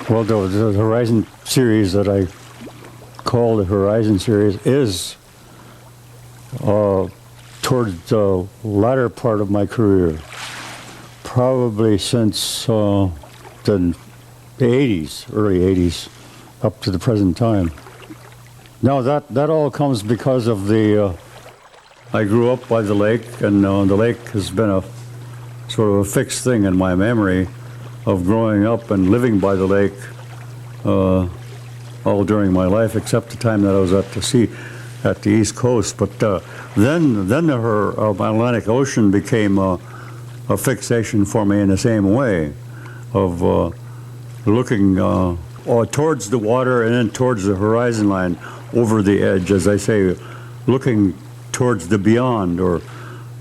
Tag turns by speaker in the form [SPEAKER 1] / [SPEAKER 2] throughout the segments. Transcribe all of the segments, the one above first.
[SPEAKER 1] Well, the Horizon series that I call the Horizon series is towards the latter part of my career, probably since the 80s, early 80s, up to the present time. Now that all comes because of the, I grew up by the lake, and the lake has been a sort of a fixed thing in my memory of growing up and living by the lake all during my life, except the time that I was at the sea, at the East Coast. But then the Atlantic Ocean became a fixation for me in the same way, of looking towards the water and then towards the horizon line, over the edge, as I say, looking towards the beyond, or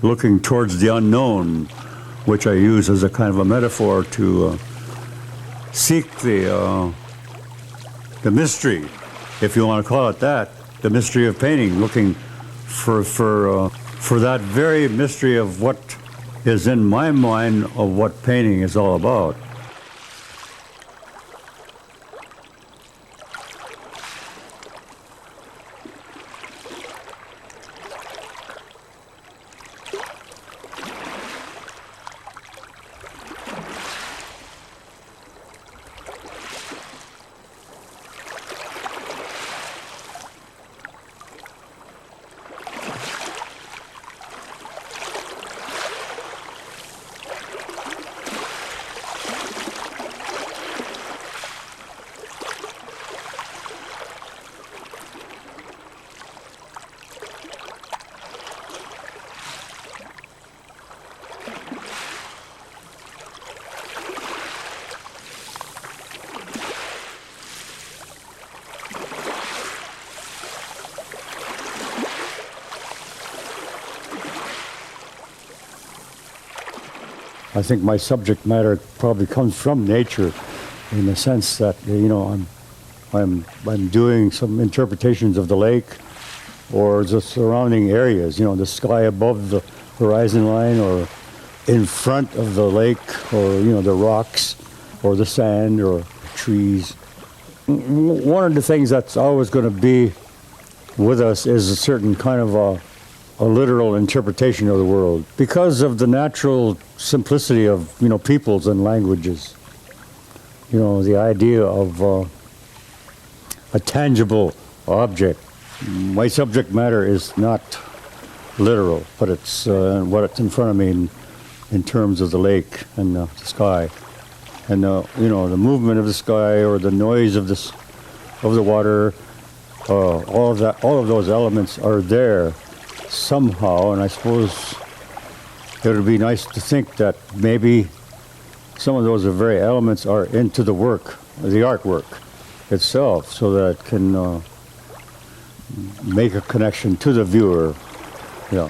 [SPEAKER 1] looking towards the unknown, which I use as a kind of a metaphor to seek the mystery, if you want to call it that, the mystery of painting, looking for that very mystery of what is in my mind of what painting is all about. I think my subject matter probably comes from nature, in the sense that I'm doing some interpretations of the lake or the surrounding areas. The sky above the horizon line, or in front of the lake, or the rocks, or the sand, or trees. One of the things that's always going to be with us is a certain kind of a literal interpretation of the world, because of the natural simplicity of peoples and languages. The idea of a tangible object. My subject matter is not literal, but it's what's in front of me in terms of the lake and the sky, and the movement of the sky, or the noise of the water. All of those elements are there somehow, and I suppose it would be nice to think that maybe some of those very elements are into the work, the artwork itself, so that it can make a connection to the viewer. Yeah.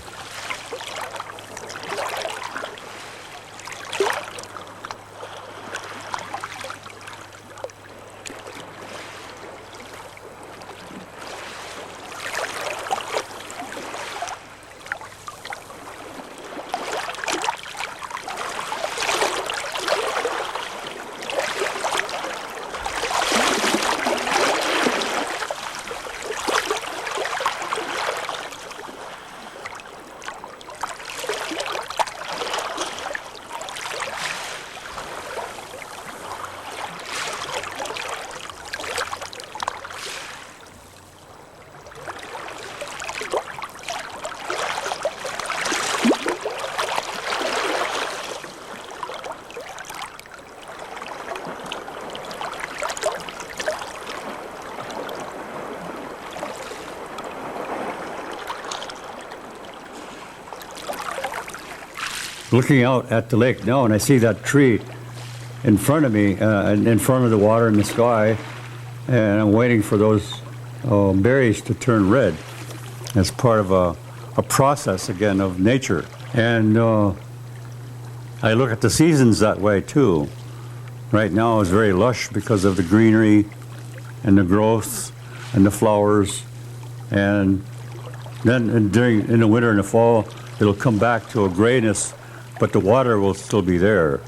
[SPEAKER 1] Looking out at the lake now, and I see that tree in front of me, and in front of the water and the sky, and I'm waiting for those berries to turn red as part of a process, again, of nature. And I look at the seasons that way, too. Right now it's very lush because of the greenery and the growth and the flowers. And then in the winter and the fall, it'll come back to a grayness, but the water will still be there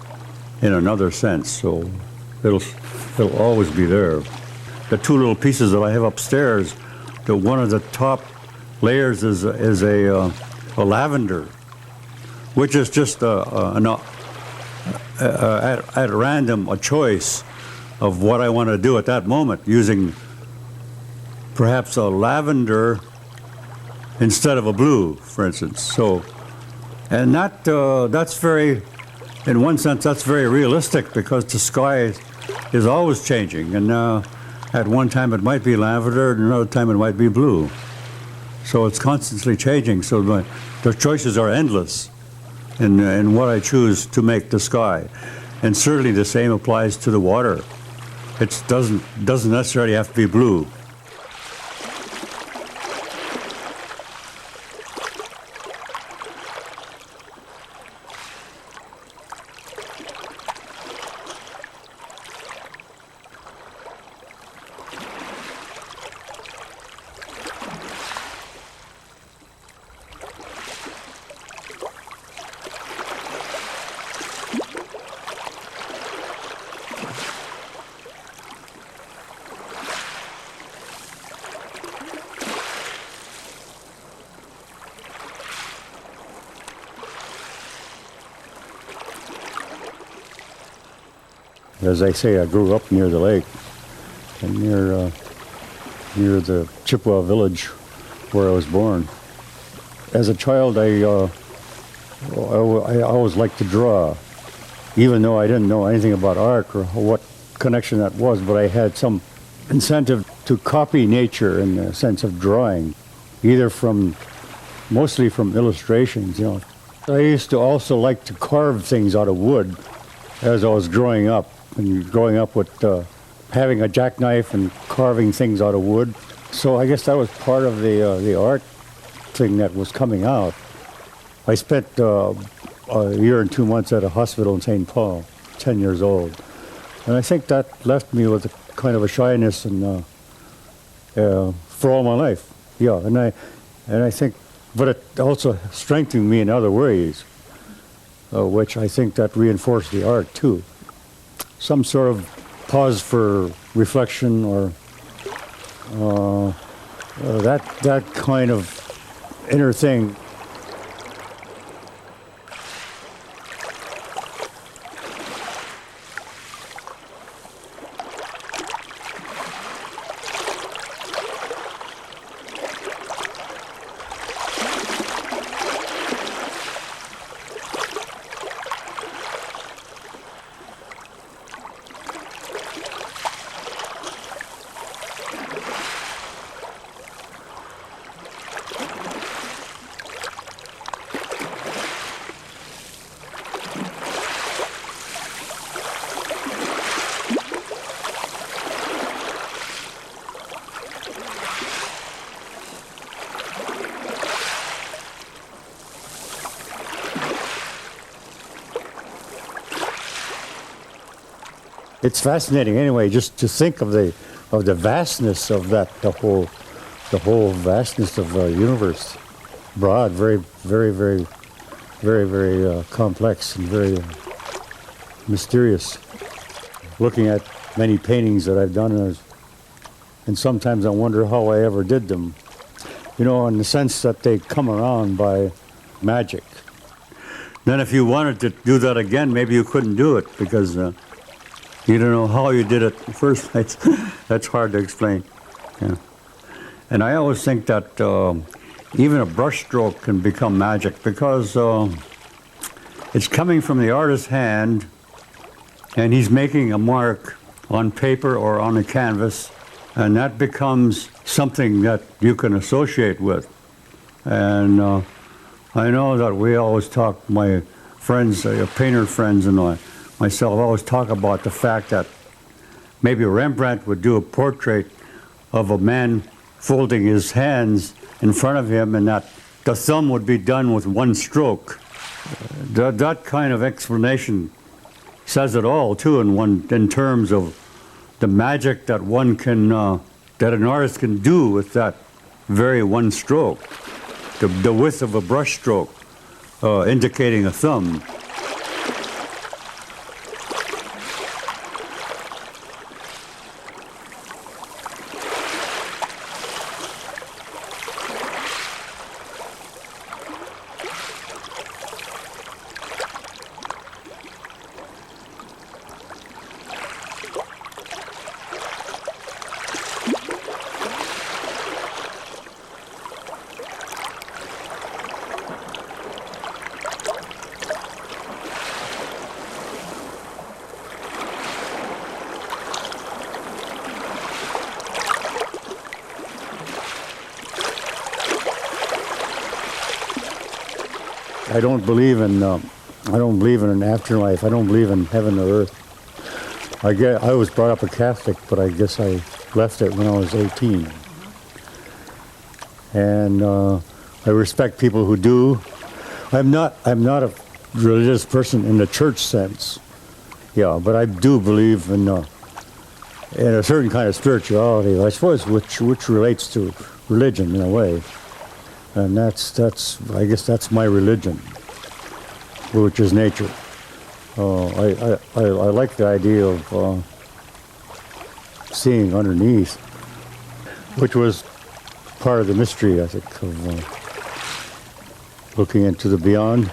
[SPEAKER 1] in another sense. So it'll It'll always be there. The two little pieces that I have upstairs, the one of the top layers is a lavender, which is just at random a choice of what I want to do at that moment, using perhaps a lavender instead of a blue, for instance. So, and that's very, in one sense, that's very realistic, because the sky is always changing, and at one time it might be lavender, and another time it might be blue. So it's constantly changing. So the choices are endless in what I choose to make the sky, and certainly the same applies to the water. It doesn't necessarily have to be blue. As I say, I grew up near the lake, and near the Chippewa village where I was born. As a child, I always liked to draw, even though I didn't know anything about art or what connection that was, but I had some incentive to copy nature in the sense of drawing, mostly from illustrations, I used to also like to carve things out of wood as I was growing up. And growing up with having a jackknife and carving things out of wood. So I guess that was part of the art thing that was coming out. I spent a year and 2 months at a hospital in St. Paul, 10 years old. And I think that left me with a kind of a shyness and for all my life. Yeah, and I think, but it also strengthened me in other ways, which I think that reinforced the art too. Some sort of pause for reflection, or that kind of inner thing. It's fascinating anyway, just to think of the vastness of that, the whole vastness of the universe. Broad, very, very, very, very, very complex and very mysterious. Looking at many paintings that I've done, and sometimes I wonder how I ever did them. In the sense that they come around by magic. Then if you wanted to do that again, maybe you couldn't do it, because you don't know how you did it in the first place. That's hard to explain. Yeah. And I always think that even a brushstroke can become magic, because it's coming from the artist's hand, and he's making a mark on paper or on a canvas, and that becomes something that you can associate with. And I know that we always talk, my friends, painter friends and myself always talk about the fact that maybe Rembrandt would do a portrait of a man folding his hands in front of him, and that the thumb would be done with one stroke. That kind of explanation says it all too, in terms of the magic that one can, that an artist can do with that very one stroke, the width of a brush stroke, indicating a thumb. I don't believe in an afterlife. I don't believe in heaven or earth. I was brought up a Catholic, but I guess I left it when I was 18. And I respect people who do. I'm not a religious person in the church sense. Yeah, but I do believe in a certain kind of spirituality, I suppose, which relates to religion in a way. And that's I guess that's my religion, which is nature. I like the idea of seeing underneath, which was part of the mystery, I think, of looking into the beyond.